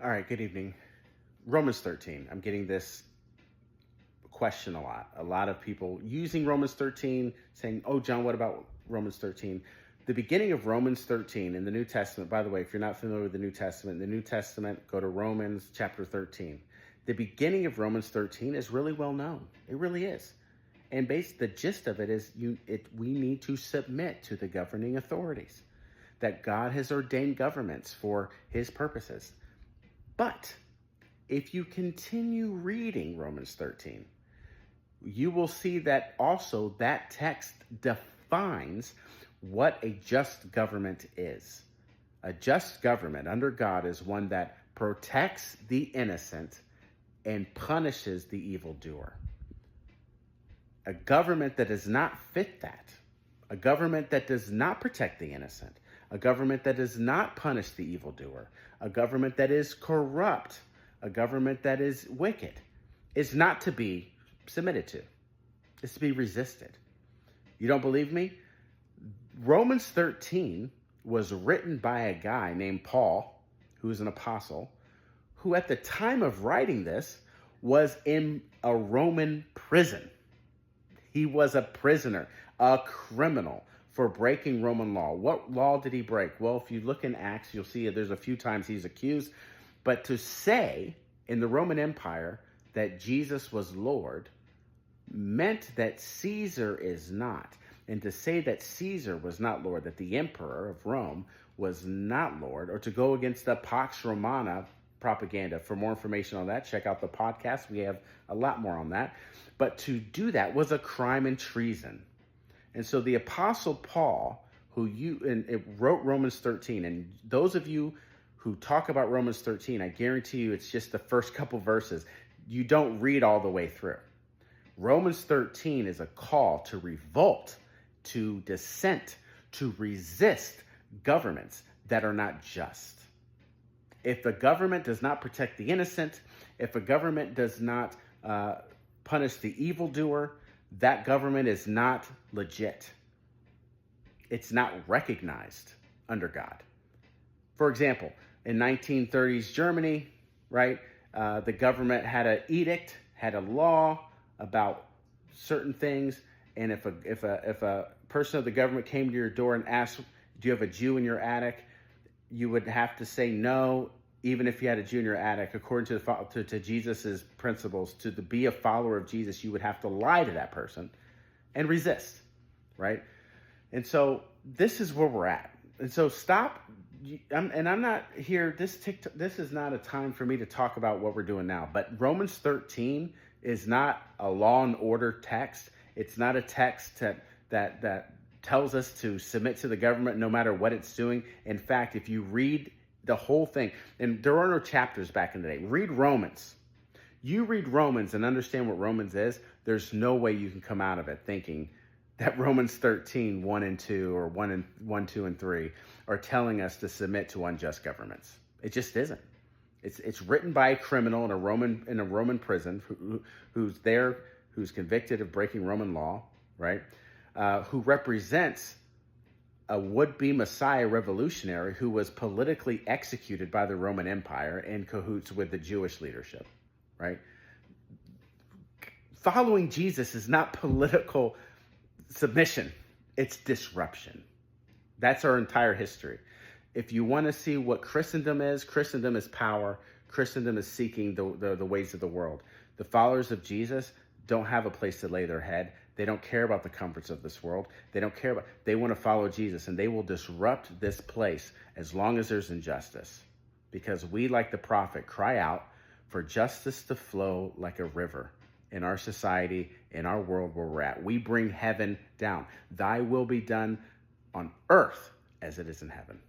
All right, good evening. Romans 13. I'm getting this question a lot. A lot of people using Romans 13 saying, oh, John, what about Romans 13? The beginning of Romans 13 in the New Testament, by the way, if you're not familiar with the New Testament, go to Romans chapter 13. The beginning of Romans 13 is really well known. It really is. And the gist of it is we need to submit to the governing authorities, that God has ordained governments for his purposes. But if you continue reading Romans 13, you will see that also that text defines what a just government is. A just government under God is one that protects the innocent and punishes the evildoer. A government that does not fit that, a government that does not protect the innocent, a government that does not punish the evildoer, a government that is corrupt, a government that is wicked, is not to be submitted to. It's to be resisted. You don't believe me? Romans 13 was written by a guy named Paul, who is an apostle, who at the time of writing this was in a Roman prison. He was a prisoner, a criminal for breaking Roman law. What law did he break? Well, if you look in Acts, you'll see there's a few times he's accused. But to say in the Roman Empire that Jesus was Lord meant that Caesar is not. And to say that Caesar was not Lord, that the emperor of Rome was not Lord, or to go against the Pax Romana propaganda. For more information on that, check out the podcast. We have a lot more on that. But to do that was a crime and treason. And so the Apostle Paul, it wrote Romans 13, and those of you who talk about Romans 13, I guarantee you it's just the first couple verses. You don't read all the way through. Romans 13 is a call to revolt, to dissent, to resist governments that are not just. If the government does not protect the innocent, if a government does not punish the evildoer, that government is not legit. It's not recognized under God. For example, in 1930s Germany, right, the government had an edict, had a law about certain things, and if a person of the government came to your door and asked, "Do you have a Jew in your attic?" you would have to say no, even if you had a Jew in your attic. According to Jesus's principles, to be a follower of Jesus, you would have to lie to that person and resist, right? And so this is where we're at. And so stop. I'm not here. This is not a time for me to talk about what we're doing now. But Romans 13 is not a law and order text. It's not a text that tells us to submit to the government no matter what it's doing. In fact, if you read the whole thing, and there are no chapters back in the day, read Romans. You read Romans and understand what Romans is, there's no way you can come out of it thinking that Romans 13, 1 and 2, or 1, 2, and 3 are telling us to submit to unjust governments. It just isn't. It's written by a criminal in a Roman prison who's convicted of breaking Roman law, right? Who represents a would-be Messiah revolutionary who was politically executed by the Roman Empire in cahoots with the Jewish leadership, right? Following Jesus is not political submission. It's disruption. That's our entire history. If you want to see what Christendom is power. Christendom is seeking the ways of the world. The followers of Jesus don't have a place to lay their head. They don't care about the comforts of this world. They want to follow Jesus, and they will disrupt this place as long as there's injustice. Because we, like the prophet, cry out for justice to flow like a river in our society, in our world where we're at. We bring heaven down. Thy will be done on earth as it is in heaven.